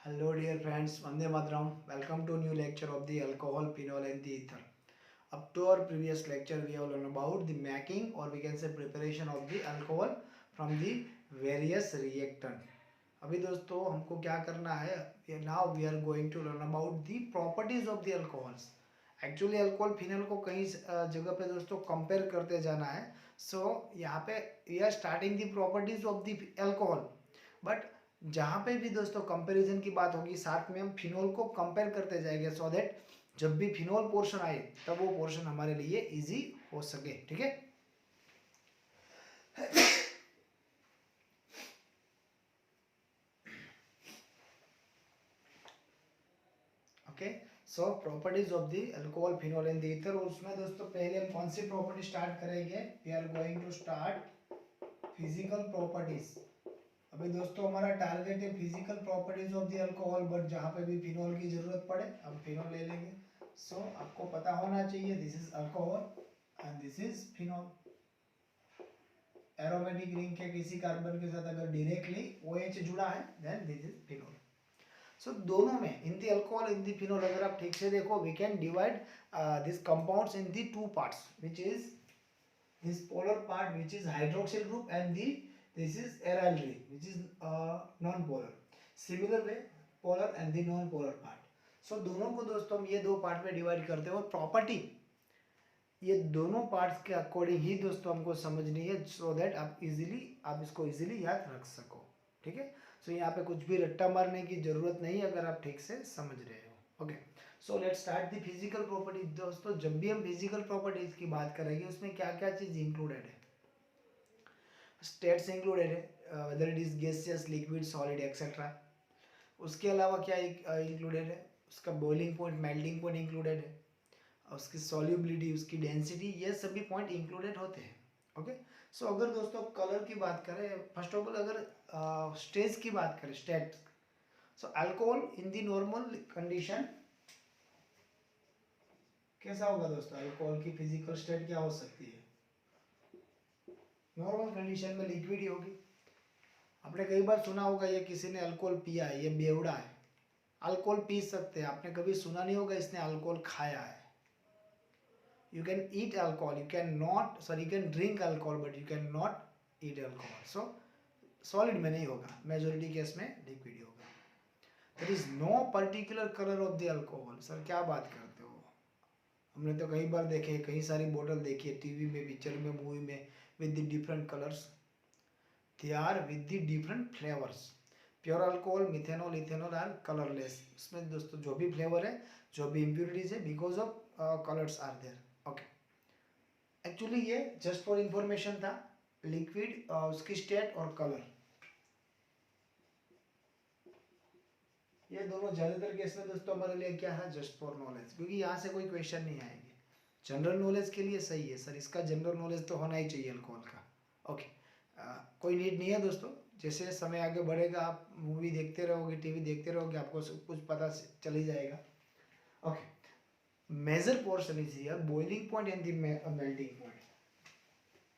Hello dear friends, Vande Mataram. Welcome to new lecture of the alcohol, phenol and the ether. Up to our previous lecture, we have learned about the making or we can say preparation of the alcohol from the various reactant. अभी दोस्तों हमको क्या करना है now we are going to learn about the properties of the alcohols. Actually alcohol phenol को कई जगह पे दोस्तों कंपेयर करते जाना है. सो यहाँ पे we are starting the properties of the alcohol. But जहाँ पे भी दोस्तों कंपैरिजन की बात होगी साथ में हम फिनोल को कंपेयर करते जाएंगे सो दैट जब भी फिनोल पोर्शन आए तब वो पोर्शन हमारे लिए इजी हो सके. ठीक है. Okay. So properties of the alcohol phenol and the ether. उसमें दोस्तों पहले हम कौन सी प्रॉपर्टी स्टार्ट करेंगे. We are going to start physical properties. अभी दोस्तों हमारा टारगेट है physical properties of the alcohol. But जहाँ पे भी फिनोल की जरूरत पड़े हम फिनोल ले लेंगे. सो आपको पता होना चाहिए this is alcohol and this is phenol. Aromatic ring के किसी कार्बन के साथ अगर डायरेक्टली OH जुड़ा है then this is phenol. So दोनों में in the alcohol in the phenol अगर आप ठीक से देखो we can divide this compounds in the two parts which is this polar part which is hydroxyl group and this is aryl ring which is non-polar. Similar way polar and the non-polar part. So दोनों को दोस्तों हम ये दो part में divide करते हैं और प्रॉपर्टी ये दोनों पार्ट्स के अकॉर्डिंग ही दोस्तों हमको समझनी है सो दैट आप इसको इजीली याद रख सको. ठीक है. सो यहाँ पे कुछ भी रट्टा मारने की जरूरत नहीं अगर आप ठीक से समझ रहे हो. Okay. So let's start the physical properties. दोस्तों जब भी हम फिजिकल प्रॉपर्टीज की बात करेंगे उसमें क्या क्या चीज इंक्लूडेड है. स्टेट्स इंक्लूडेड है whether it is gaseous liquid solid etcetera. उसके अलावा क्या इंक्लूडेड है. उसका boiling point melting point included है. उसकी सॉल्युबिलिटी उसकी डेंसिटी ये सभी पॉइंट इंक्लूडेड होते हैं. ओके. सो अगर दोस्तों कलर की बात करें फर्स्ट ऑफ ऑल अगर स्टेज की बात करें state. So alcohol in the normal condition कैसा होगा दोस्तों. अल्कोहल की फिजिकल स्टेट क्या हो सकती है. नॉर्मल कंडीशन में लिक्विड ही होगी. आपने कई बार सुना होगा ये किसी ने अल्कोहल पिया है ये बेवड़ा है. अल्कोहल पी सकते हैं. आपने कभी सुना नहीं होगा इसने अल्कोहल खाया है. you can eat alcohol you can not sorry you can drink alcohol but you can not eat alcohol. so solid में नहीं होगा मेजोरिटी केस में लिक्विड ही होगा. There is no particular colour of the alcohol. Sir क्या बात करते हो. हमने तो कई बार देखे कई सारी बोतल देखी है टीवी में पिक्चर में मूवी में with the different colours. They are with the different flavours. Pure alcohol methanol ethanol are colourless. उसमें दोस्तों जो भी फ्लेवर है जो भी इम्प्योरिटीज है because of colours are there. Okay. Actually ये जस्ट फॉर इंफॉर्मेशन था लिक्विड उसकी स्टेट और कलर ये दोनों ज्यादातर केस में दोस्तों हमारे लिए क्या है जस्ट फॉर नॉलेज क्योंकि यहाँ से कोई क्वेश्चन नहीं आएंगे. जनरल नॉलेज के लिए सही है सर इसका जनरल नॉलेज तो होना ही चाहिए अल्कोहल का. ओके. कोई नीड नहीं है दोस्तों. जैसे समय आगे बढ़ेगा आप मूवी देखते रहोगे टीवी देखते रहोगे आपको सब कुछ पता चल ही जाएगा. Okay. Major portion is here boiling point and the melting point.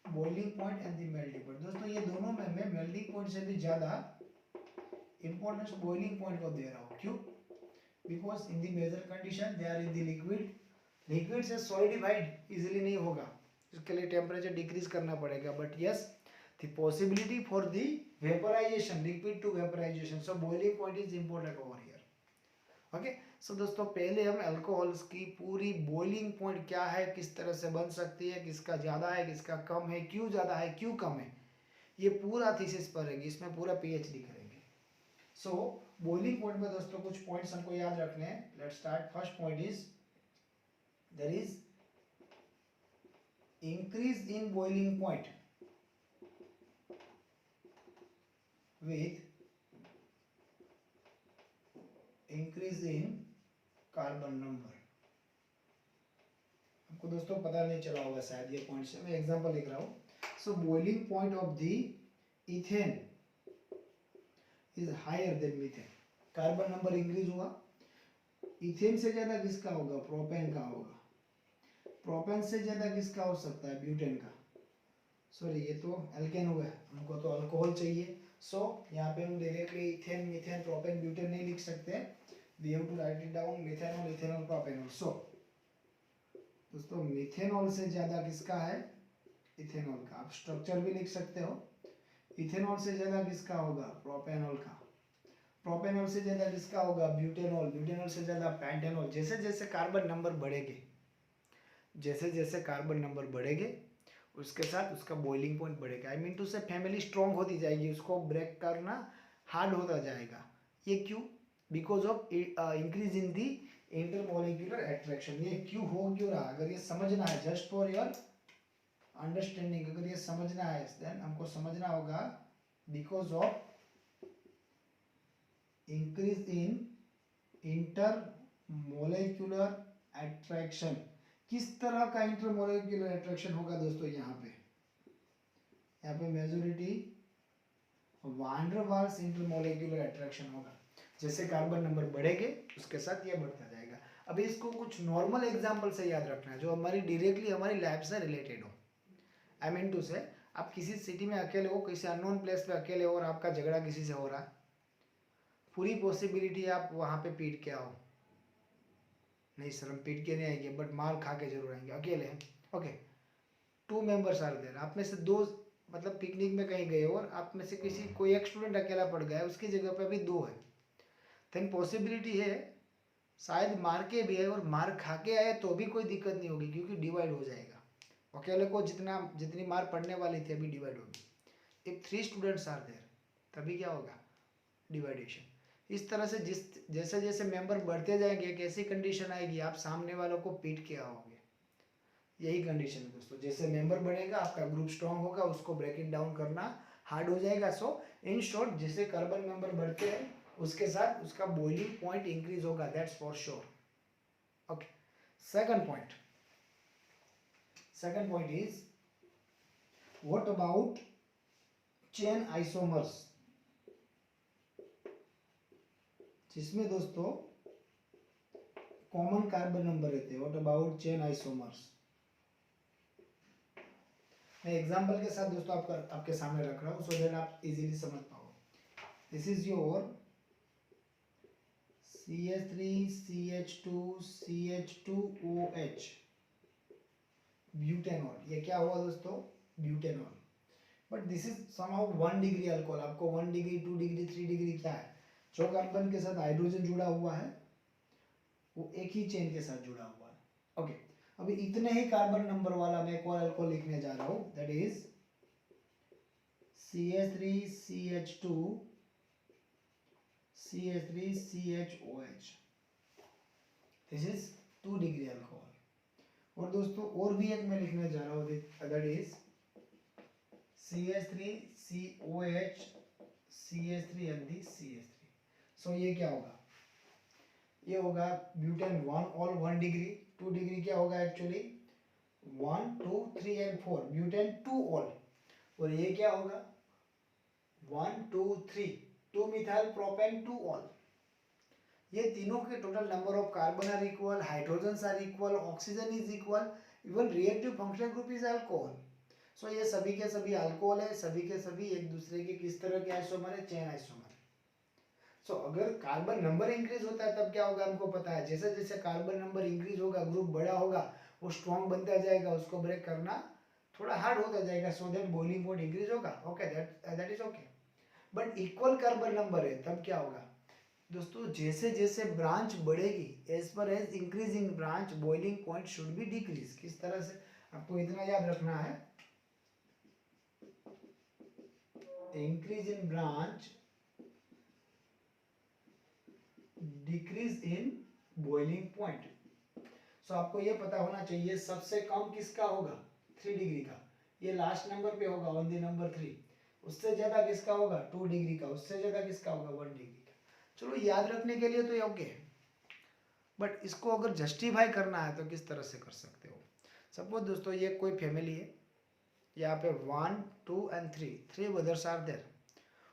Boiling point and the melting point. दोस्तों ये दोनों में मैं मेल्टिंग पॉइंट से भी ज्यादा इंपॉर्टेंस बॉइलिंग पॉइंट को दे रहा हूँ. क्यों. Because in the major condition they are in the liquid. Liquid से सॉलिडिफाइड इजीली नहीं होगा. इसके लिए टेम्परेचर डिक्रीज करना पड़ेगा. But yes the possibility for the vaporization liquid to vaporization. So boiling point is important over here. Okay. So दोस्तों पहले हम अल्कोहल्स की पूरी बॉइलिंग पॉइंट क्या है किस तरह से बन सकती है किसका ज़्यादा है किसका कम है क्यों ज़्यादा है क्यों कम है ये पूरा थीसिस पढ़ेंगे. इसमें पूरा PhD करेंगे. सो बॉइलिंग पॉइंट में दोस्तों कुछ पॉइंट्स हमको याद रखने हैं. Let's start. First point is there is increase in boiling point with increase in carbon number. आपको दोस्तों पता नहीं चला होगा शायद ये पॉइंट से मैं एग्जांपल लिख रहा हूँ. So boiling point of the ethane is higher than methane. Carbon number increase हुआ. इथेन से ज्यादा किसका होगा प्रोपेन का होगा. प्रोपेन से ज्यादा किसका हो सकता है ब्यूटेन का. सॉरी ये तो एल्केन हुआ है हमको तो अल्कोहल चाहिए सो यहाँ पे हम directly ethane methane propane butane नहीं लिख सकते, we have to write it down methanol ethanol propanol. So दोस्तों मिथेनॉल से ज्यादा किसका है, इथेनॉल का। आप स्ट्रक्चर भी लिख सकते हो, इथेनॉल से ज्यादा किसका होगा, प्रोपेनॉल का। प्रोपेनॉल से ज्यादा किसका होगा, ब्यूटेनॉल। ब्यूटेनॉल से ज्यादा पेंटेनॉल। जैसे जैसे कार्बन नंबर बढ़ेंगे, जैसे जैसे कार्बन नंबर बढ़ेंगे उसके साथ उसका बॉइलिंग पॉइंट बढ़ेगा। आई मीन टू से फैमिली स्ट्रॉन्ग होती जाएगी, उसको ब्रेक करना हार्ड होता जाएगा। ये क्यों, because of increase in the intermolecular attraction. ये क्यों हो क्यों रहा, अगर ये समझना है, जस्ट फॉर योर अंडरस्टैंडिंग, अगर ये समझना है देन हमको समझना होगा because of increase in intermolecular attraction. किस तरह का इंटरमोलिक्यूलर अट्रैक्शन होगा दोस्तों, यहाँ पे मेजॉरिटी वान डेर वाल्स इंटरमोलिक्यूलर अट्रैक्शन होगा। जैसे कार्बन नंबर बढ़ेंगे उसके साथ ये बढ़ता जाएगा। अभी इसको कुछ नॉर्मल एग्जांपल से याद रखना है जो हमारी डायरेक्टली हमारी लाइफ से रिलेटेड हो। आई मीन टू से आप किसी सिटी में अकेले हो, किसी अननोन प्लेस पे अकेले हो और आपका झगड़ा किसी से हो रहा, पूरी पॉसिबिलिटी आप वहाँ पे पीट के आओ, नहीं सर हम पीट के नहीं आएंगे बट मार खा के जरूर आएंगे, अकेले हैं, ओके। 2 मेंबर्स आर देयर, आप में से 2 मतलब पिकनिक में कहीं गए और आप में से किसी कोई एक स्टूडेंट अकेला पड़ गया, उसकी जगह पे अभी 2 है, देन पॉसिबिलिटी है शायद मार के भी आए और मार खा के आए तो भी कोई दिक्कत नहीं होगी क्योंकि डिवाइड हो जाएगा। अकेले को जितनी मार पड़ने वाली थी अभी डिवाइड होगी। इफ 3 स्टूडेंट्स आर देयर तभी क्या होगा, डिवाइडेशन। इस तरह से जैसे जैसे मेंबर बढ़ते जाएंगे एक ऐसी कंडीशन आएगी आप सामने वालों को पीट के आओगे। यही कंडीशन है दोस्तों, जैसे मेंबर बढ़ेगा आपका ग्रुप स्ट्रांग होगा, उसको ब्रेक इट डाउन करना हार्ड हो जाएगा। सो इन शॉर्ट जैसे कार्बन मेंबर बढ़ते हैं उसके साथ उसका बॉइलिंग पॉइंट इंक्रीज होगा, that's for sure, okay. Second point is what about chain isomers, जिसमें दोस्तों कॉमन कार्बन नंबर रहते हैं। व्हाट अबाउट चेन आइसोमर्स, मैं एग्जांपल के साथ दोस्तों आपके सामने रख रहा हूँ सो दैट आप इजीली समझ पाओ। This is your CH3CH2CH2OH butanol. ये क्या हुआ दोस्तों, butanol. But this is somehow 1 degree alcohol. आपको 1 डिग्री 2 डिग्री 3 डिग्री क्या है, जो कार्बन के साथ हाइड्रोजन जुड़ा हुआ है वो एक ही चेन के साथ जुड़ा हुआ है, ओके। अभी इतने ही कार्बन नंबर वाला मैं एक और अल्कोहल लिखने जा रहा हूँ, that is CH3CH2CH3CHOH। This is 2 degree alcohol. और दोस्तों और भी एक मैं लिखने जा रहा हूँ, that is CH3COH CH3 and the CH3। सो ये क्या होगा, ये होगा ब्यूटेन 1 ऑल 1 डिग्री, 2 डिग्री क्या होगा एक्चुअली 1 2 3 and 4 ब्यूटेन 2 ऑल। और ये क्या होगा 1 2 3 2 मिथाइल प्रोपेन 2 ऑल। ये तीनों के total number of carbon are equal, hydrogen are equal, oxygen is equal, even reactive functional group is alcohol. So ये सभी के सभी अल्कोहल है, सभी के सभी एक दूसरे के किस तरह के आइसोमर है, चेन आइसोमर। सो अगर कार्बन नंबर इंक्रीज होता है तब क्या होगा हमको पता है, जैसे जैसे कार्बन नंबर इंक्रीज होगा ग्रुप बड़ा होगा वो स्ट्रॉन्ग बनता जाएगा, उसको ब्रेक करना थोड़ा हार्ड होता जाएगा, so that boiling point increase होगा, okay, that is okay. But equal carbon number है तब क्या होगा दोस्तों, जैसे जैसे ब्रांच बढ़ेगी as per as increasing branch boiling point should be decrease. किस तरह से, आपको इतना याद रखना है, increase in branch decrease in boiling point. So आपको ये पता होना चाहिए सबसे कम किसका होगा 3 डिग्री का, ये लास्ट नंबर पे होगा ऑन द नंबर 3। उससे ज्यादा किसका होगा 2 डिग्री का, उससे ज्यादा किसका होगा 1 डिग्री का। चलो याद रखने के लिए तो योग्य है, बट इसको अगर जस्टिफाई करना है तो किस तरह से कर सकते हो। सपोज दोस्तों ये कोई फैमिली है, यहाँ पे 1 2 and 3 ब्रदर्स आर देयर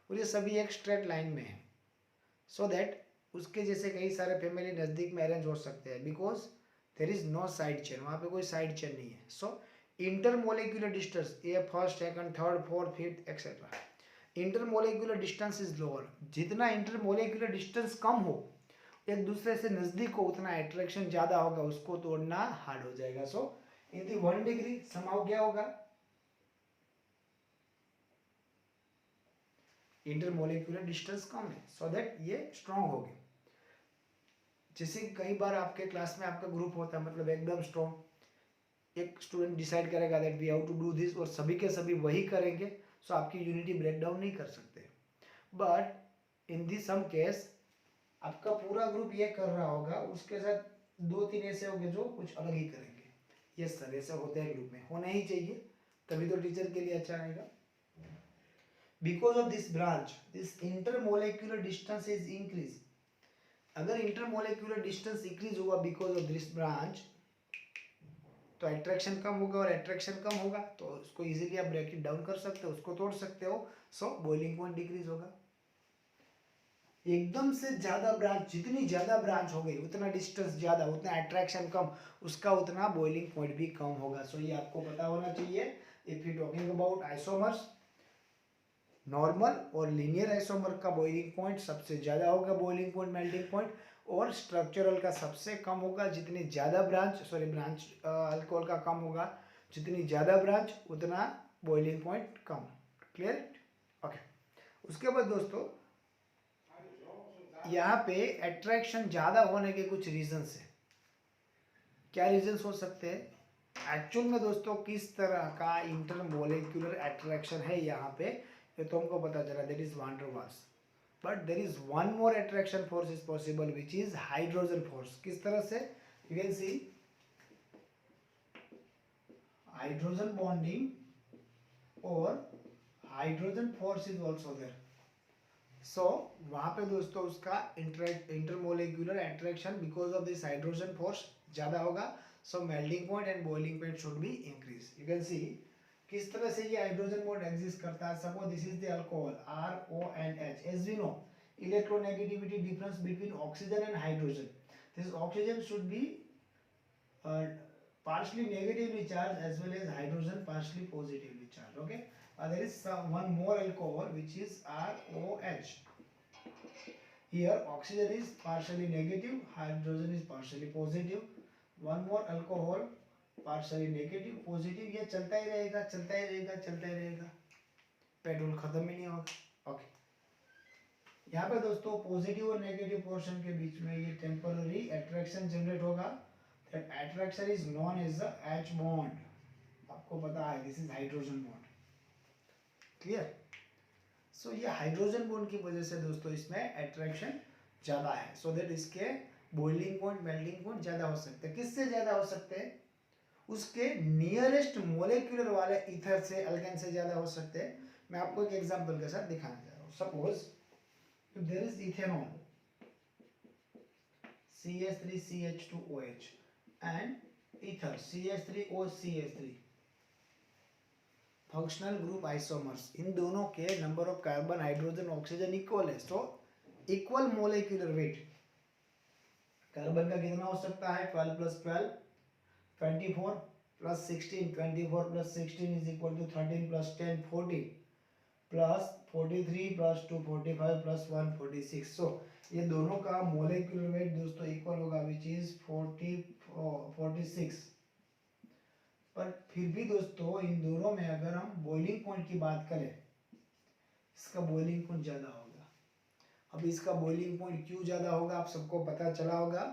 और ये सभी एक स्ट्रेट लाइन में है, सो दैट उसके जैसे कई सारे फैमिली नज़दीक में अरेंज हो सकते हैं, because there is no side chain, वहाँ पे कोई साइड चेन नहीं है। सो इंटरमोलिक्यूलर डिस्टेंस, ये first second third fourth fifth etcetera, intermolecular distance is lower, जितना इंटरमोलिकुलर डिस्टेंस कम हो, एक दूसरे से नजदीक हो, उतना अट्रैक्शन ज्यादा होगा, उसको तोड़ना हार्ड हो जाएगा। सो इन दी 1 डिग्री समाव क्या होगा, इंटरमोलिकुलर डिस्टेंस कम है, सो दैट ये स्ट्रॉन्ग हो गए। जैसे कई बार आपके क्लास में आपका ग्रुप होता है, मतलब एकदम स्ट्रॉन्ग, एक स्टूडेंट डिसाइड करेगा that we have to do this और सभी के सभी वही करेंगे, सो आपकी यूनिटी ब्रेक डाउन नहीं कर सकते। But in this some case आपका पूरा ग्रुप ये कर रहा होगा, उसके साथ 2-3 ऐसे होंगे जो कुछ अलग ही करेंगे। यस सर, ऐसा होता है ग्रुप में, होना ही चाहिए, तभी तो टीचर के लिए अच्छा आएगा। Because of this branch this intermolecular distance is increase, अगर इंटरमोलिकुलर डिस्टेंस इंक्रीज हुआ बिकॉज ऑफ दिस ब्रांच, तो अट्रैक्शन कम होगा, और अट्रैक्शन कम होगा तो उसको इजीली आप ब्रेक इट डाउन कर सकते हो, उसको तोड़ सकते हो, सो बॉइलिंग पॉइंट डिक्रीज होगा। एकदम से ज्यादा ब्रांच, जितनी ज्यादा ब्रांच हो गई उतना डिस्टेंस ज्यादा, उतना अट्रैक्शन कम, उसका उतना बॉइलिंग पॉइंट भी कम होगा। सो ये आपको पता होना चाहिए। If you talking about isomers, normal और लीनियर आइसोमर का बॉइलिंग पॉइंट सबसे ज्यादा होगा, बॉइलिंग पॉइंट मेल्टिंग पॉइंट, और स्ट्रक्चरल का सबसे कम होगा। जितनी ज्यादा ब्रांच अल्कोहल का कम होगा, जितनी ज्यादा ब्रांच उतना बॉइलिंग पॉइंट कम। क्लियर? ओके। उसके बाद दोस्तों यहाँ पे अट्रैक्शन ज्यादा होने के कुछ रीजंस है। क्या रीजंस हो सकते हैं एक्चुअल में दोस्तों, किस तरह का इंटरमोलिक्यूलर अट्रैक्शन है यहाँ पे, ये तो हमको पता चला, that is van der Waals. But there is one more attraction force is possible, which is hydrogen force. किस तरह से? You can see hydrogen bonding और hydrogen force is also there. So वहां पे दोस्तों उसका intermolecular attraction because of this hydrogen force ज्यादा होगा। So melting point and boiling point should be increase. You can see किस तरह से ये हाइड्रोजन बॉन्ड एग्जिस्ट करता है। Suppose this is the alcohol RONH, as we know electronegativity difference between oxygen and hydrogen, this oxygen should be partially negatively charged as well as hydrogen partially positively charged. Okay, there is one more alcohol which is ROH. Here oxygen is partially negative, hydrogen is partially positive. One more alcohol partially negative, positive, ये चलता ही रहेगा, चलता ही रहेगा, चलता ही रहेगा, petrol खत्म ही नहीं होगा। ओके, यहाँ पे दोस्तों पॉजिटिव और नेगेटिव पोर्शन के बीच में ये टेम्पररी अट्रैक्शन जनरेट होगा। That attraction is known as the H bond. आपको पता है, this is hydrogen bond. Clear? So ये हाइड्रोजन बॉन्ड की वजह से दोस्तों इसमें अट्रैक्शन ज्यादा है, so that इसके बॉइलिंग पॉइंट मेल्टिंग पॉइंट ज्यादा हो सकते हैं। किससे ज्यादा हो सकते हैं? उसके नियरेस्ट मोलिक्यूलर वाले ईथर से, अल्केन से ज्यादा हो सकते हैं। मैं आपको एक एग्जांपल के साथ दिखाना चाह रहा हूँ। Suppose if there is ethanol CH3CH2OH and ether CH3OCH3, functional group isomers, इन दोनों के number of carbon hydrogen oxygen equal है। So equal molecular weight carbon का कितना हो सकता है? 12 + 12 24 + 16, 24 + 16 इज इक्वल टू 13 + 10 40 प्लस 43 + 2 45 + 1 46। सो ये दोनों का मोलिक्यूलर वेट दोस्तों इक्वल होगा, विच इज 46। पर फिर भी दोस्तों इन दोनों में अगर हम बॉइलिंग पॉइंट की बात करें, इसका बॉइलिंग पॉइंट ज्यादा होगा। अब इसका बॉइलिंग पॉइंट क्यों ज्यादा होगा, आप सबको पता चला होगा।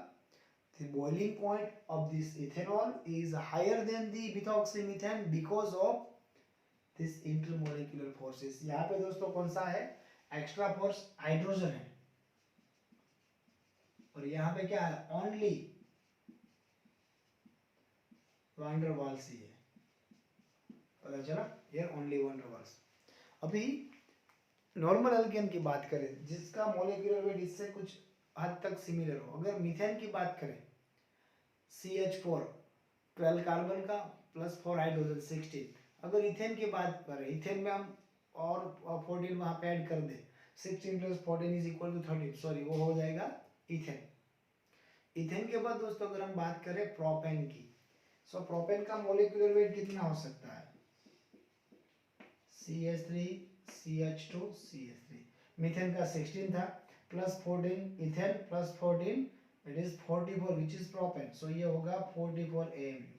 The boiling point of this ethanol is higher than the methoxymethane because of this intermolecular forces. यहाँ पे दोस्तों कौन सा है? एक्स्ट्रा फोर्स हाइड्रोजन है, और यहाँ पे क्या है? ओनली वान डर वाल्स ही है। पता चला? ये ओनली वान डर वाल्स। अभी नॉर्मल अल्केन की बात करें, जिसका मोलिक्यूलर वेट इससे कुछ हद तक सिमिलर हो, अगर मीथेन की बात करें, CH4 12 कार्बन का प्लस 4 हाइड्रोजन 16। अगर इथेन की बात करें, इथेन में हम और 14 वहां पे ऐड कर दे, 16 + 14 इज इक्वल टू 13, सॉरी वो हो जाएगा इथेन। इथेन के बाद दोस्तों अगर हम बात करें प्रोपेन की, सो प्रोपेन का मोलिक्यूलर वेट कितना हो सकता है? CH3 CH2CH3। मीथेन का 16 था plus 14 ethane plus 14 it is 44 which is propane, so ये होगा 44 AMU।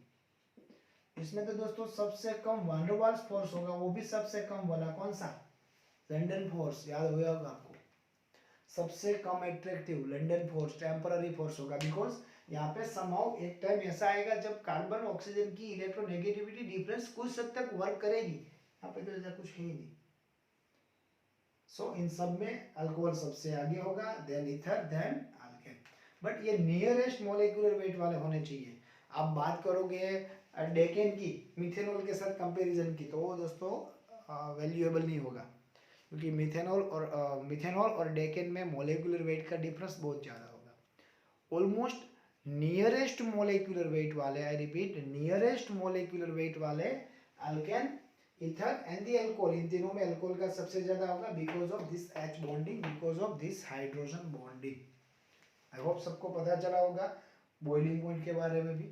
इसमें तो दोस्तों सबसे कम वान डेर वाल्स फोर्स होगा, वो भी सबसे कम वाला कौन सा, लंदन फोर्स, याद होगा आपको। सबसे कम attractive London force temporary force होगा, बिकॉज यहाँ पे समहाउ एक टाइम ऐसा आएगा जब कार्बन ऑक्सीजन की इलेक्ट्रोनेगेटिविटी डिफरेंस कुछ हद तक वर्क करेगी, यहाँ पे तो ऐसा कुछ है ही नहीं। सो इन सब में अल्कोहल सबसे आगे होगा, then ether, then alkane. But ये नियरेस्ट मॉलिक्यूलर वेट वाले होने चाहिए। आप बात करोगे डेकेन की मिथेनॉल के साथ कंपैरिजन की, तो वो दोस्तों वैल्यूएबल नहीं होगा, क्योंकि मिथेनॉल और डेकेन में मॉलिक्यूलर वेट का डिफरेंस बहुत ज़्यादा होगा। ऑलमोस्ट नियरेस्ट मॉलिक्यूलर वेट वाले, I repeat nearest molecular weight वाले alkane, ether and the alcohol, इन तीनों में अल्कोहल का सबसे ज्यादा होगा because of this H bonding, because of this hydrogen bonding. I hope सबको पता चला होगा बॉइलिंग पॉइंट के बारे में भी।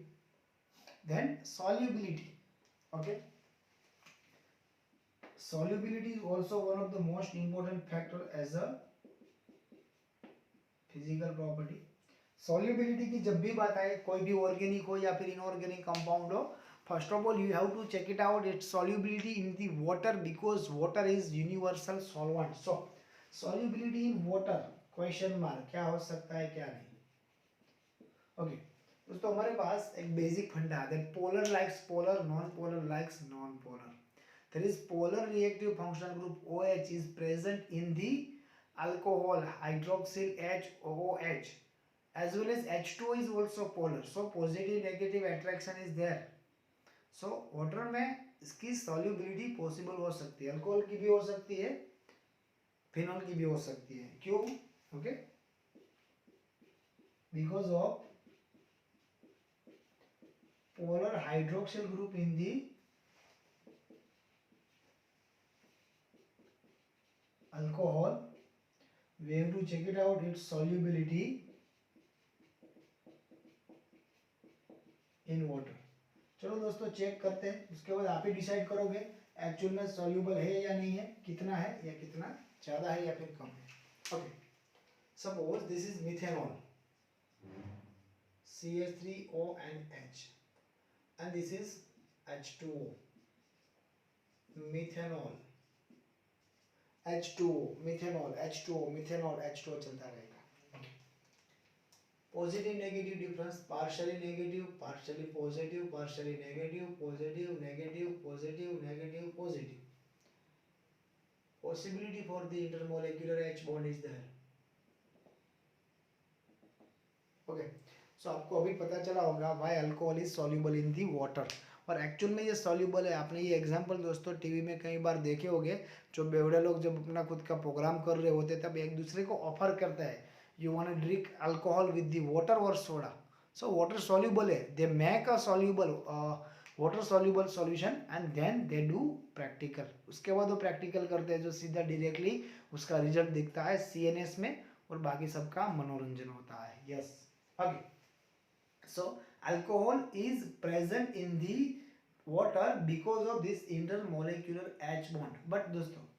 Then solubility, okay, solubility is also one of the most important factor as a physical property। solubility की जब भी बात आए, कोई भी ऑर्गेनिक हो या फिर इनऑर्गेनिक कंपाउंड हो, first of all you have to check it out its solubility in the water, because water is universal solvent। so solubility in water question mark, क्या हो सकता है क्या नहीं। ओके दोस्तों, हमारे पास एक बेसिक फंडा है, polar likes polar, non polar likes non polar. There is polar reactive functional group OH is present in the alcohol hydroxyl HOOH, as well as H2O is also polar, so positive negative attraction is there। so water में इसकी solubility possible हो सकती है, alcohol की भी हो सकती है, फिनॉल की भी हो सकती है। क्यों? Okay, because of polar hydroxyl group in the alcohol, we have to check it out its solubility in water। चलो दोस्तों चेक करते हैं, उसके बाद आप ही डिसाइड करोगे एक्चुअल में सॉल्यूबल है या नहीं है, कितना है या कितना ज्यादा है या फिर कम है। Okay, suppose this is methanol CH3ONH and this is H2O, methanol H2O, methanol H2O, methanol H2O चलता रहेगा। Positive negative difference, partially negative partially positive, partially negative positive negative positive negative positive. Possibility for the intermolecular H bond is there. Okay, so आपको अभी पता चला होगा why alcohol is soluble in the water, और actual में ये soluble है। आपने ये एग्जांपल दोस्तों टीवी में कई बार देखे होंगे, जो बेवड़े लोग जब अपना खुद का प्रोग्राम कर रहे होते तब एक दूसरे को ऑफर करता है, you want to drink alcohol with the water or soda, so water soluble है, they make a soluble water soluble solution and then they do practical। उसके बाद वो प्रैक्टिकल करते हैं जो सीधा डायरेक्टली उसका रिजल्ट दिखता है CNS में, और बाकी सबका मनोरंजन होता है। Yes, okay, so alcohol is present in the water because of this intermolecular H bond. But दोस्तों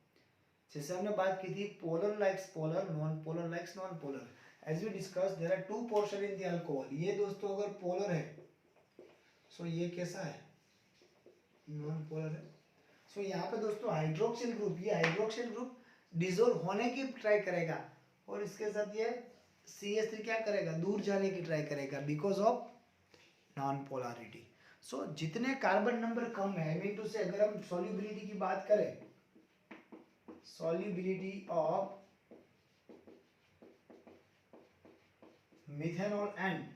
जैसे हमने बात की थी polar likes polar, non polar likes non polar, as we discuss there are two portion in the alcohol. ये दोस्तों अगर polar है, सो ये कैसा है, नॉन पोलर है। सो यहाँ पे दोस्तों हाइड्रोक्सिल ग्रुप, ये हाइड्रोक्सिल ग्रुप डिसॉल्व होने की ट्राई करेगा, और इसके साथ ये CH3 क्या करेगा, दूर जाने की ट्राई करेगा बिकॉज ऑफ नॉन पोलैरिटी। सो जितने कार्बन नंबर कम है, आई मीन टू से अगर हम सॉल्युबिलिटी की बात करें, solubility of methanol and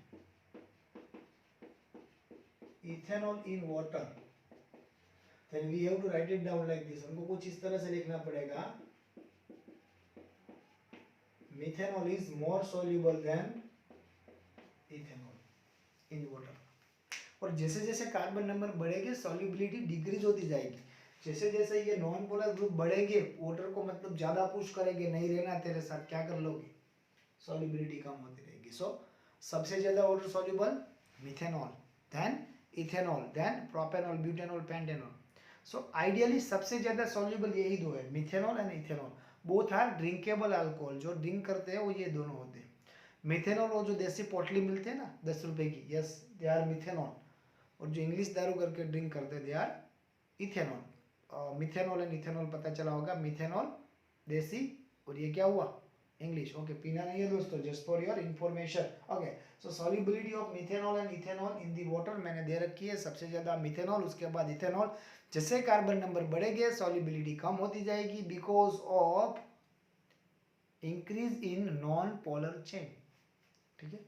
ethanol in water, then we have to write it down like this। हमको कुछ इस तरह से लिखना पड़ेगा, methanol is more soluble than ethanol in water। और जैसे जैसे कार्बन नंबर बढ़ेंगे सॉल्युबिलिटी डिक्रीज होती जाएगी। जैसे जैसे ये नॉन पोलर ग्रुप बढ़ेंगे, वाटर को मतलब ज्यादा पुश करेंगे, नहीं रहना तेरे साथ, क्या कर लोगे, सॉल्युबिलिटी कम होती रहेगी। सो सबसे ज्यादा water soluble methanol, then ethanol, then propanol, butanol, pentanol. So ideally सबसे ज्यादा सॉल्युबल यही दो है, methanol and ethanol. Both are drinkable alcohol, जो ड्रिंक करते हैं वो ये दोनों होते हैं। मिथेनॉल वो जो देसी पोटली मिलते हैं ना 10 रुपए की, यस दे आर मिथेनॉल। और जो इंग्लिश दारू करके ड्रिंक करते हैं they are ethanol. Methanol and ethanol पता चला होगा, मिथेनॉल देसी और ये क्या हुआ इंग्लिश। ओके, पीना नहीं है दोस्तों, just for your information. Okay, so solubility of methanol and ethanol in the water मैंने दे रखी है, सबसे ज्यादा मिथेनॉल, उसके बाद इथेनॉल। जैसे कार्बन नंबर बढ़ेंगे सॉल्युबिलिटी कम होती जाएगी because of increase in non polar chain. ठीक है,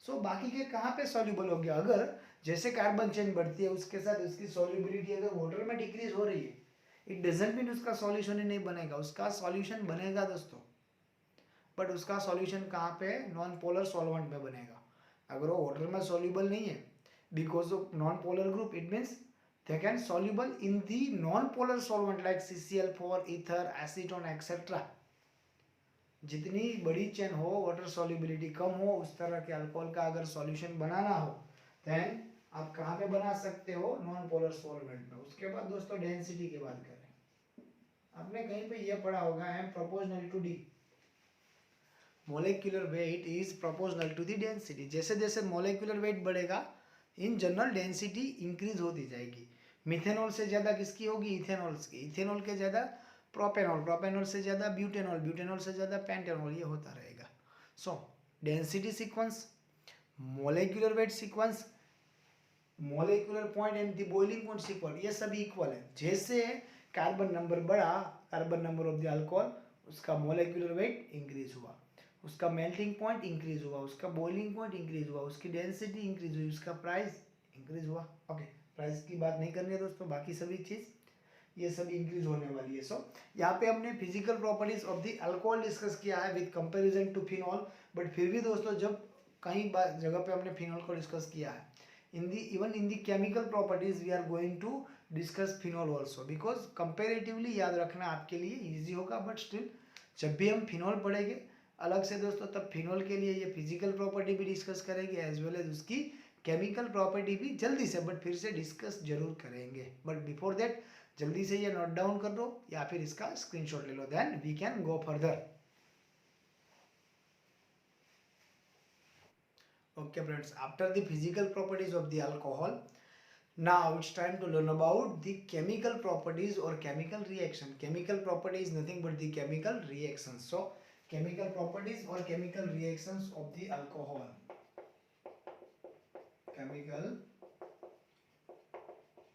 सो बाकी के कहाँ पे सॉल्युबल हो गया, अगर जैसे कार्बन चेन बढ़ती है उसके साथ उसकी सॉल्युबिलिटी अगर वाटर में डिक्रीज हो रही है, इट डजंट मीन उसका सॉल्यूशन ही नहीं बनेगा, उसका सॉल्यूशन बनेगा दोस्तों, बट उसका सॉल्यूशन कहाँ पे, नॉन पोलर सॉल्वेंट में बनेगा। अगर वो वाटर में सॉल्युबल नहीं है because of non polar group, it means they can soluble in the non-polar solvent like CCl4, ether, acetone, etc. जितनी बड़ी चेन हो, वाटर सॉल्युबिलिटी कम हो, उस तरह के अल्कोहल का अगर सॉल्यूशन बनाना हो देन आप कहाँ पे बना सकते हो, नॉन पोलर सॉल्वेंट में। उसके बाद दोस्तों डेंसिटी की बात करें, आपने कहीं पे ये पढ़ा होगा m proportional to d, molecular weight is proportional to the density. जैसे जैसे मोलेक्युलर वेट बढ़ेगा इन जनरल डेंसिटी इंक्रीज होती जाएगी। मिथेनॉल से ज़्यादा किसकी होगी, इथेनॉल की, इथेनॉल के ज़्यादा प्रोपेनॉल, प्रोपेनॉल से ज़्यादा ब्यूटेनॉल, ब्यूटेनॉल से ज़्यादा पेंटेनॉल, ये होता रहेगा। So density sequence, molecular weight sequence, molecular point and the boiling point sequence, ये सभी इक्वल है। जैसे कार्बन नंबर बढ़ा, carbon number of the alcohol, उसका मोलेक्युलर वेट इंक्रीज हुआ, उसका मेल्टिंग पॉइंट इंक्रीज हुआ, उसका बॉइलिंग पॉइंट इंक्रीज हुआ, उसकी डेंसिटी इंक्रीज हुई, उसका प्राइस इंक्रीज हुआ। ओके, प्राइस की बात नहीं करनी है दोस्तों, बाकी सभी चीज़ ये सब इंक्रीज होने वाली है। सो यहाँ पे हमने physical properties of the alcohol discuss किया है with comparison to phenol, but फिर भी दोस्तों जब कई बार जगह पे हमने फिनॉल को डिस्कस किया है, in the even in the chemical properties we are going to discuss phenol also, because comparatively याद रखना आपके लिए ईजी होगा। बट स्टिल जब भी हम फिनॉल पढ़ेंगे अलग से दोस्तों, तब फिनॉल के लिए ये फिजिकल प्रॉपर्टी भी डिस्कस करेंगे एज वेल एज उसकी केमिकल प्रॉपर्टी भी जल्दी से, बट फिर से डिस्कस जरूर करेंगे। बट बिफोर दैट जल्दी से ये नोट डाउन कर लो या फिर इसका स्क्रीनशॉट ले लो, then we can go further. Okay friends, after the physical properties of the alcohol, now it's time to learn about the chemical properties or chemical reaction. Chemical property is nothing but the chemical reactions. So chemical properties or chemical reactions of the alcohol, chemical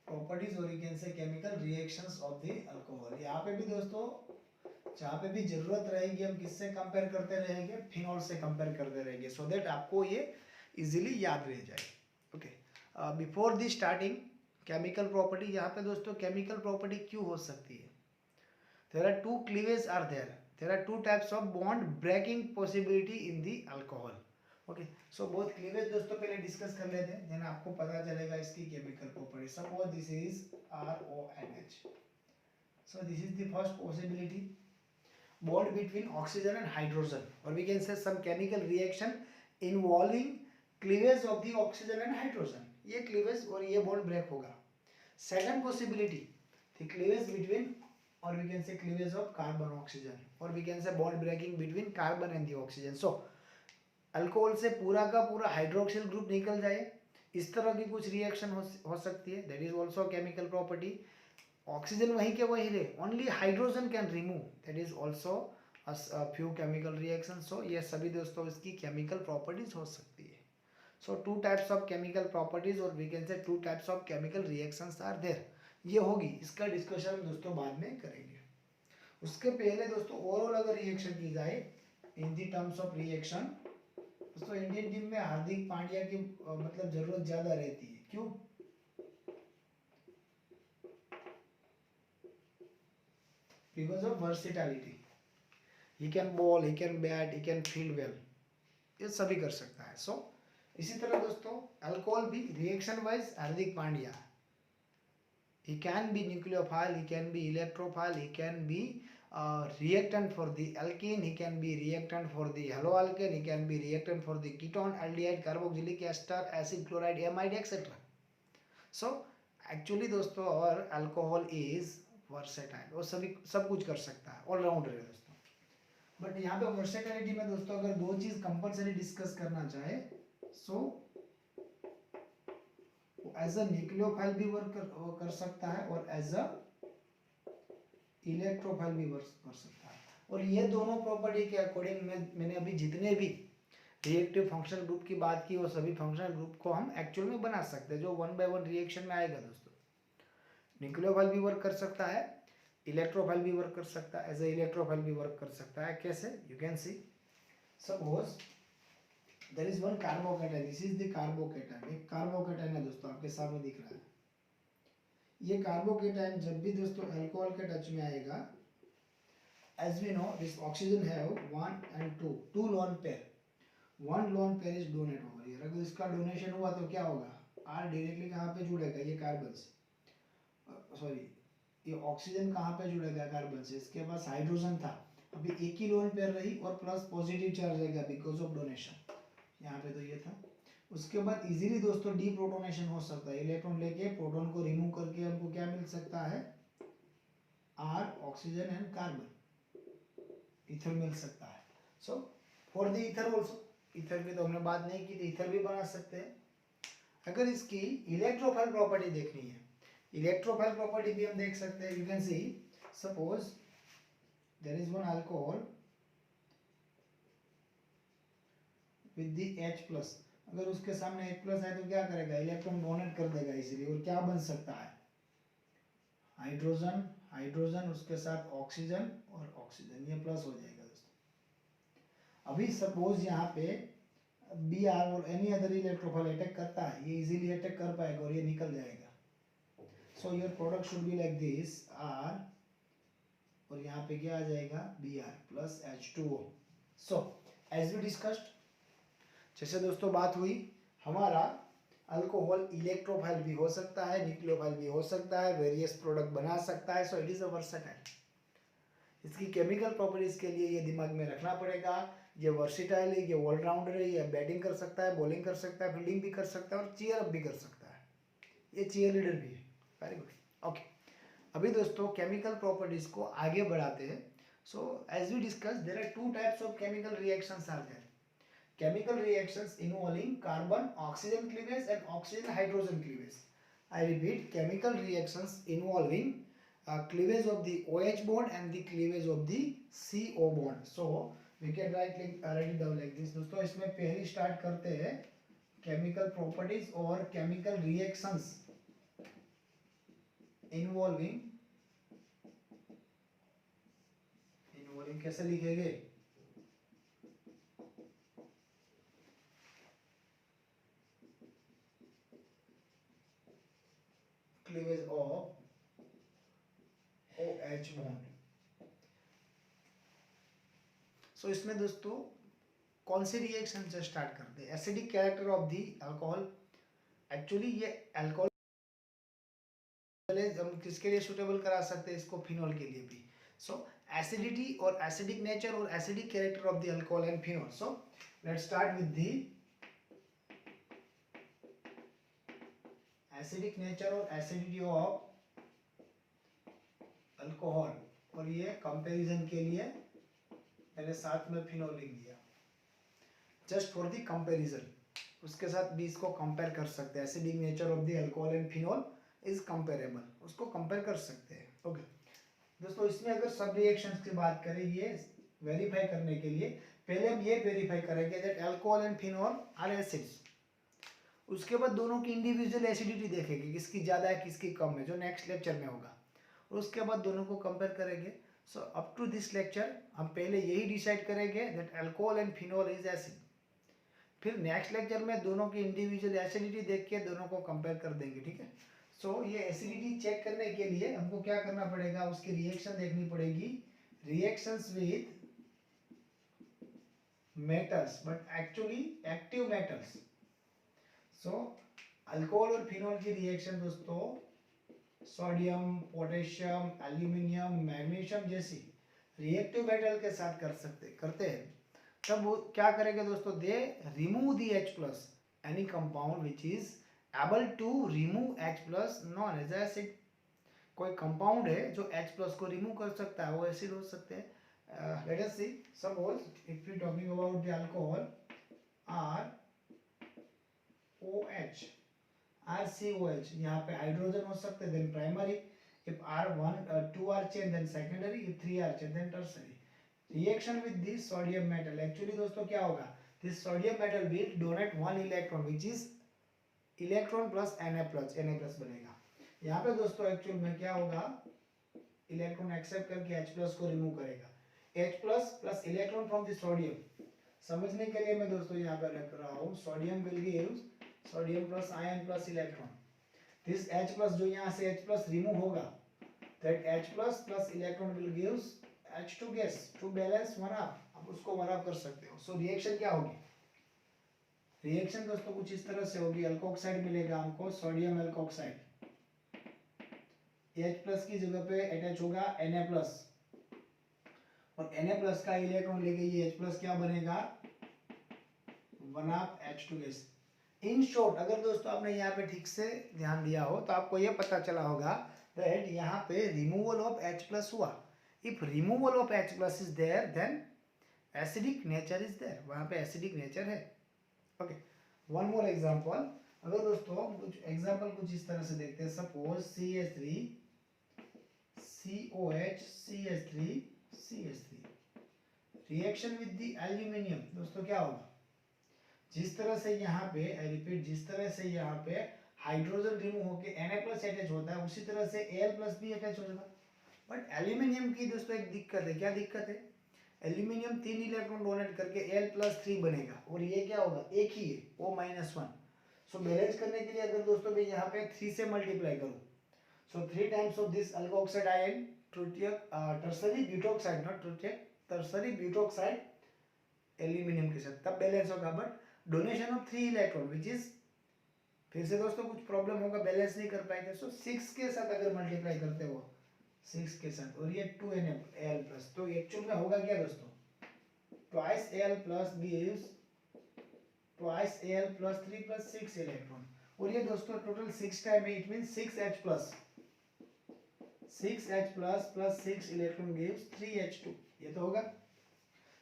properties or you can say chemical reactions of the alcohol। यहाँ पे भी दोस्तों जहाँ पे भी जरूरत रहेगी हम किससे कंपेयर करते रहेंगे, फिनॉल से कंपेयर करते रहेंगे, सो दैट आपको ये इजीली याद रह जाए। Okay, before the starting chemical property, यहाँ पे दोस्तों केमिकल प्रॉपर्टी क्यों हो सकती है, there are two cleavage are there are two types of bond breaking possibility in the alcohol. Okay, so both cleavage दोस्तों पहले डिस्कस कर लेते हैं, देन आपको पता चलेगा इसकी chemical property. Suppose this is RONH, so this is the first possibility, bond between oxygen and hydrogen, or we can say some chemical reaction involving cleavage of the oxygen and hydrogen, ये cleavage और ये bond break होगा। second possibility, the cleavage between, or we can say cleavage of carbon oxygen, or we can say bond breaking between carbon and the oxygen। so alcohol से पूरा का पूरा hydroxyl group निकल जाए, इस तरह की कुछ रिएक्शन हो सकती है, that is also chemical property. Oxygen वहीं के वहीं रहे, only hydrogen can remove, that is also few chemical reaction. So ये सभी दोस्तों इसकी केमिकल प्रॉपर्टीज हो सकती है। So two types of chemical properties और we can say two types of chemical reactions are there, ये होगी, इसका डिस्कशन दोस्तों बाद में करेंगे। उसके पहले दोस्तों ओवरऑल अगर रिएक्शन की जाए इन दी टर्म्स ऑफ रिएक्शन, दोस्तों इंडियन टीम में हार्दिक पांड्या की मतलब जरूरत ज्यादा रहती है, क्यों, because of versatility, he can bowl, he can bat, he can field well, ये सभी कर सकता है। सो इसी तरह दोस्तों अल्कोहल भी reaction wise Hardik Pandya, he can be nucleophile, he can be electrophile, he can be reactant for the alkene, he can be reactant for the haloalkane, he can be reactant for the ketone, aldehyde, carboxylic ester, acid, chloride, amide, etc. so actually दोस्तों और alcohol is versatile, वो सभी सब कुछ कर सकता है, allrounder है दोस्तों। बट यहाँ पे वर्सेटिलिटी में दोस्तों अगर दो चीज कंपलसरी डिस्कस करना चाहे, सो एज अ न्यूक्लियोफाइल भी वर्क कर सकता है और एज अ इलेक्ट्रोफाइल भी वर्क कर सकता है। और ये दोनों प्रॉपर्टी के अकॉर्डिंग मैंने अभी जितने भी रिएक्टिव फंक्शनल ग्रुप की बात की वो सभी फंक्शनल ग्रुप को हम एक्चुअल में बना सकते हैं, जो 1 by 1 रिएक्शन में आएगा दोस्तों। न्यूक्लियोफाइल भी वर्क कर सकता है, इलेक्ट्रोफाइल भी वर्क कर सकता है, एज ए इलेक्ट्रोफाइल भी वर्क कर सकता है। कैसे? You can see, suppose there is one carbocation, this is the carbocation. एक कार्बोकेटाइन है दोस्तों, आपके सामने दिख रहा है। ये कार्बोकेटाइन जब भी दोस्तों अल्कोहल के टच में आएगा, as we know this oxygen have 1 and 2 lone pair, one lone pair is donate over here। अगर इसका डोनेशन हुआ तो क्या होगा? R डायरेक्टली कहाँ पे जुड़ेगा? ये कार्बन से, सॉरी ये ऑक्सीजन कहाँ पे जुड़ेगा? कार्बन से। इसके पास हाइड्रोजन था, अभी एक ही लोन पेयर रही और प्लस पॉजिटिव चार्ज रहेगा बिकॉज ऑफ डोनेशन। यहाँ पे तो ये था। उसके बाद इजीली दोस्तों डी प्रोटोनेशन हो सकता है, इलेक्ट्रॉन लेके प्रोटॉन को रिमूव करके हमको क्या मिल सकता है? R oxygen and carbon, ether मिल सकता है। So for the ether also, ether की तो हमने बात नहीं की, तो ईथर भी बना सकते हैं। अगर इसकी इलेक्ट्रोफाइल प्रॉपर्टी देखनी है, इलेक्ट्रोफाइल प्रॉपर्टी भी हम देख सकते हैं। You can see, suppose there is one alcohol with the H plus, अगर उसके सामने H प्लस है तो क्या करेगा? इलेक्ट्रॉन डोनेट कर देगा इजीली। और क्या बन सकता है? हाइड्रोजन, हाइड्रोजन उसके साथ ऑक्सीजन और ऑक्सीजन, ये प्लस हो जाएगा दोस्तों। अभी सपोज यहाँ पे Br और एनी अदर इलेक्ट्रोफाइल अटैक करता है, ये इजीली अटैक कर पाएगा और ये निकल जाएगा। So your product should be like this, R और यहाँ पे क्या आ जाएगा? Br plus H2O। So as we discussed, जैसे दोस्तों बात हुई, हमारा अल्कोहल इलेक्ट्रोफाइल भी हो सकता है, न्यूक्लियोफाइल भी हो सकता है, वेरियस प्रोडक्ट बना सकता है। So it is a versatile. इसकी केमिकल प्रॉपर्टीज के लिए ये दिमाग में रखना पड़ेगा, ये वर्सेटाइल है, ये ऑलराउंडर है, ये बैटिंग कर सकता है, बॉलिंग कर सकता है, फील्डिंग भी कर सकता है और चीयर अप भी कर सकता है, ये चीयर लीडर भी है। Very good, okay. अभी दोस्तों केमिकल प्रॉपर्टीज को आगे बढ़ाते हैं। So as we discuss, there are two types of chemical reactions are there. Chemical reactions involving carbon oxygen cleavage and oxygen hydrogen cleavage. I repeat, chemical reactions involving cleavage of the OH bond and the cleavage of the CO bond. So we can write down like this दोस्तों। इसमें पहली start करते हैं chemical properties और chemical reactions involving कैसे लिखेंगे? cleavage of OH bond। सो इसमें दोस्तों कौन सी रिएक्शन से स्टार्ट करते हैं? Acidic character of the alcohol. Actually ये अल्कोहल हम किसके लिए सुटेबल करा सकते हैं? इसको फिनॉल के लिए भी। सो एसिडिटी और एसिडिक नेचर और acidic character of the alcohol and phenol. So let's start with the acidic nature और एसिडिटी ऑफ अल्कोहल, और ये कंपैरिजन के लिए मैंने साथ में फिनॉल लिख दिया, जस्ट फॉर द कंपैरिजन। उसके साथ भी इसको कंपेयर कर सकते हैं। Acidic nature of the alcohol and phenol is comparable, उसको कंपेयर कर सकते हैं। ओके दोस्तों, इसमें अगर सब रिएक्शंस की बात करें, ये वेरीफाई करने के लिए पहले हम ये वेरीफाई करेंगे that alcohol and phenol are acids. उसके बाद दोनों की इंडिविजुअल एसिडिटी देखेंगे, किसकी ज़्यादा है किसकी कम है, जो नेक्स्ट लेक्चर में होगा। और उसके बाद दोनों को कंपेयर करेंगे। So up to this lecture हम पहले यही डिसाइड करेंगे that alcohol and phenol is acid. फिर नेक्स्ट लेक्चर में दोनों की इंडिविजुअल एसिडिटी देख के दोनों को कंपेयर कर देंगे, ठीक है। सो ये एसिडिटी चेक करने के लिए हमको क्या करना पड़ेगा? उसकी रिएक्शन देखनी पड़ेगी, reactions with metals, but actually active metals. So alcohol और फिनॉल की रिएक्शन दोस्तों सोडियम, पोटेशियम, एल्यूमिनियम, मैग्नीशियम जैसी रिएक्टिव मेटल के साथ करते हैं। तब वो क्या करेंगे दोस्तों? They remove the H plus any compound which is able to remove H plus known as acid. कोई कंपाउंड है जो H प्लस को रिमूव कर सकता है, वो एसिड हो सकते हैं। Let us see, suppose if you talking about the alcohol ROH, RCOH, यहाँ पे हाइड्रोजन हो सकते हैं, then primary, if two are chain then secondary, if three are chain then tertiary. Reaction with this sodium metal, actually दोस्तों क्या होगा, this sodium metal will donate one electron which is electron plus Na plus बनेगा। यहाँ पे दोस्तों actual में क्या होगा, इलेक्ट्रॉन एक्सेप्ट करके H प्लस को रिमूव करेगा, H plus plus electron from the sodium. समझने के लिए मैं दोस्तों यहाँ पे रख रहा हूँ, sodium will give sodium plus ion plus electron, this H plus जो यहाँ से H प्लस रिमूव होगा, that H plus plus electron will gives H2 gas to balance one up, आप उसको वन अप कर सकते हो। सो रिएक्शन क्या होगी, रिएक्शन दोस्तों कुछ इस तरह से होगी, अल्कोक्साइड मिलेगा हमको, सोडियम अल्कोक्साइड, H प्लस की जगह पे अटैच होगा Na प्लस, और Na प्लस का इलेक्ट्रॉन लेके ये H प्लस क्या बनेगा, one up H2 gas. In short, अगर दोस्तों आपने यहाँ पे ठीक से ध्यान दिया हो तो आपको ये पता चला होगा दैट यहाँ पे रिमूवल ऑफ H प्लस हुआ। If removal of H plus is there then acidic nature is there, वहाँ पे एसिडिक नेचर है। ओके, वन मोर एग्जांपल, अगर दोस्तों कुछ एग्जांपल कुछ इस तरह से देखते हैं, suppose CH3 COH CH3 CH3 reaction with the aluminium, दोस्तों क्या होगा, जिस तरह से यहाँ पे, आई रिपीट, जिस तरह से यहाँ पे हाइड्रोजन रिमूव होके Na प्लस अटैच होता है, उसी तरह से Al प्लस भी अटैच हो जाएगा। बट एल्यूमिनियम की दोस्तों एक दिक्कत है, क्या दिक्कत है, एल्यूमिनियम 3 इलेक्ट्रॉन डोनेट करके Al+3 बनेगा, और ये क्या होगा, एक ही है, O-1। सो बैलेंस करने के लिए अगर दोस्तों मैं यहाँ पे 3 से मल्टीप्लाई करूँ, सो 3 times of this alkoxide ion, तृतीयक टर्सरी ब्यूटोक्साइड, नॉट तृतीयक, टर्सरी ब्यूटोक्साइड एल्यूमिनियम के साथ, तब बैलेंस होगा। But donation of 3 electron which is, फिर से दोस्तों कुछ प्रॉब्लम होगा, बैलेंस नहीं कर पाएंगे। सो 6 के साथ अगर मल्टीप्लाई करते हो, 6 के साथ, और ये 2Na+, तो एक्चुअल में होगा क्या दोस्तों, twice Al plus gives twice Al plus 3 plus 6 electron, और ये दोस्तों टोटल 6 टाइम है, it mean 6H plus 6H plus plus 6 electron gives 3H2, ये तो होगा।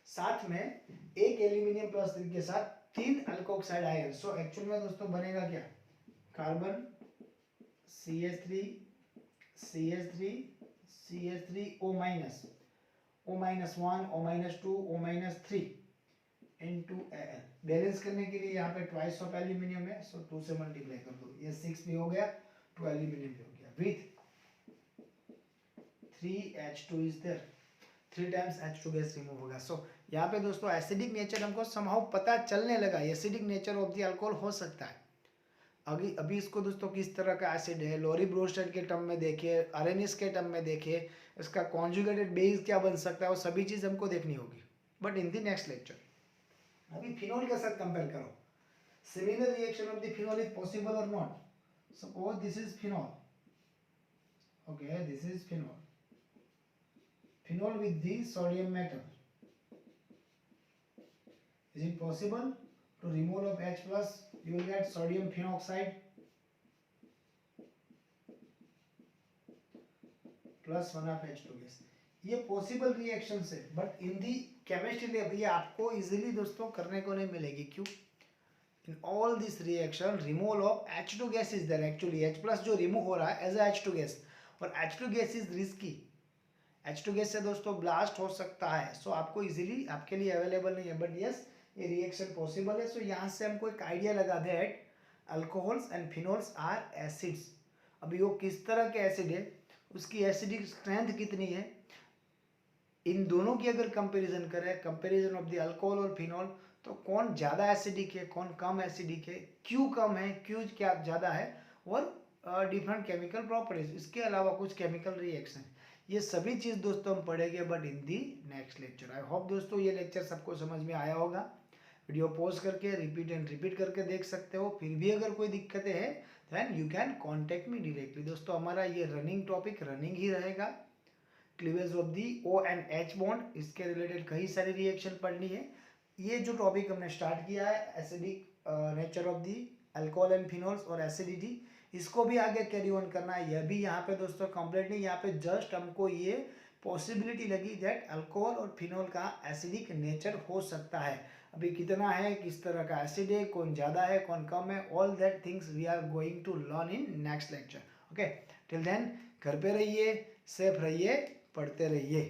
साथ में एक एल्यूमिनियम प्लस 3 के साथ 3 अल्कोक्साइड आयन, सो एक्चुअल में दोस्तों बनेगा क्या, carbon CH3 CH3 CH3 O-1 O-2 O-3 into Al। Balance करने के लिए यहाँ पे ट्वाइस ऑफ एल्यूमिनियम है, सो 2 से मल्टीप्लाई कर दो, ये 6 भी हो गया, 2 एल्यूमिनियम भी हो गया, with 3H2 is there, 3 times H2 gas remove होगा। सो यहाँ पे दोस्तों एसिडिक नेचर हमको समहाउ पता चलने लगा, acidic nature of the alcohol हो सकता है। अभी इसको दोस्तों किस तरह का एसिड है, लोरी ब्रोस्टेड के टर्म में देखिए, अरेनिस के टर्म में देखिए, इसका कॉन्जुगेटेड बेस क्या बन सकता है, वो सभी चीज़ हमको देखनी होगी, but in the next lecture. अभी फिनोल के साथ कंपेयर करो, similar reaction of the phenol is possible और not. Suppose this is phenol, okay, this is phenol, phenol with the sodium metal, is it possible to remove of H plus, you will get sodium phenoxide plus 1 of H2 gas। ये possible reaction है, but in the chemistry lab ये आपको easily दोस्तों करने को नहीं मिलेगी। क्यों, in all this reaction removal of H2 gas is there, actually H plus जो रिमूव हो रहा है एज अ H2 गैस, और H2 gas is risky, H2 gas से दोस्तों ब्लास्ट हो सकता है, सो आपको इजीली आपके लिए अवेलेबल नहीं है, बट यस ये रिएक्शन पॉसिबल है। सो यहाँ से हमको एक आइडिया लगा that alcohols and phenols are acids. अभी वो किस तरह के एसिड है, उसकी एसिडिक स्ट्रेंथ कितनी है, इन दोनों की अगर कंपैरिजन करें, कंपैरिजन ऑफ द अल्कोहल और फिनोल, तो कौन ज़्यादा एसिडिक है, कौन कम एसिडिक है, क्यों कम है, क्यों क्या ज़्यादा है, और डिफरेंट केमिकल प्रॉपर्टीज, इसके अलावा कुछ केमिकल रिएक्शन, ये सभी चीज़ दोस्तों हम पढ़ेंगे but in the next lecture. I hope दोस्तों ये लेक्चर सबको समझ में आया होगा। वीडियो पॉज करके रिपीट एंड रिपीट करके देख सकते हो, फिर भी अगर कोई दिक्कतें हैं then you can contact me directly. दोस्तों हमारा ये रनिंग टॉपिक रनिंग ही रहेगा, cleavage of the O and H bond, इसके रिलेटेड कई सारी रिएक्शन पढ़नी है। ये जो टॉपिक हमने स्टार्ट किया है acidic nature of the alcohol and phenols और एसिडिटी, इसको भी आगे कैरी ऑन करना है। यह भी यहाँ पे दोस्तों कंप्लीट नहीं, यहाँ पे जस्ट हमको ये पॉसिबिलिटी लगी दैट अल्कोहल और फिनोल का एसिडिक नेचर हो सकता है। अभी कितना है, किस तरह का एसिड है, कौन ज़्यादा है कौन कम है, all that things we are going to learn in next lecture. Okay, till then घर पे रहिए, सेफ रहिए, पढ़ते रहिए।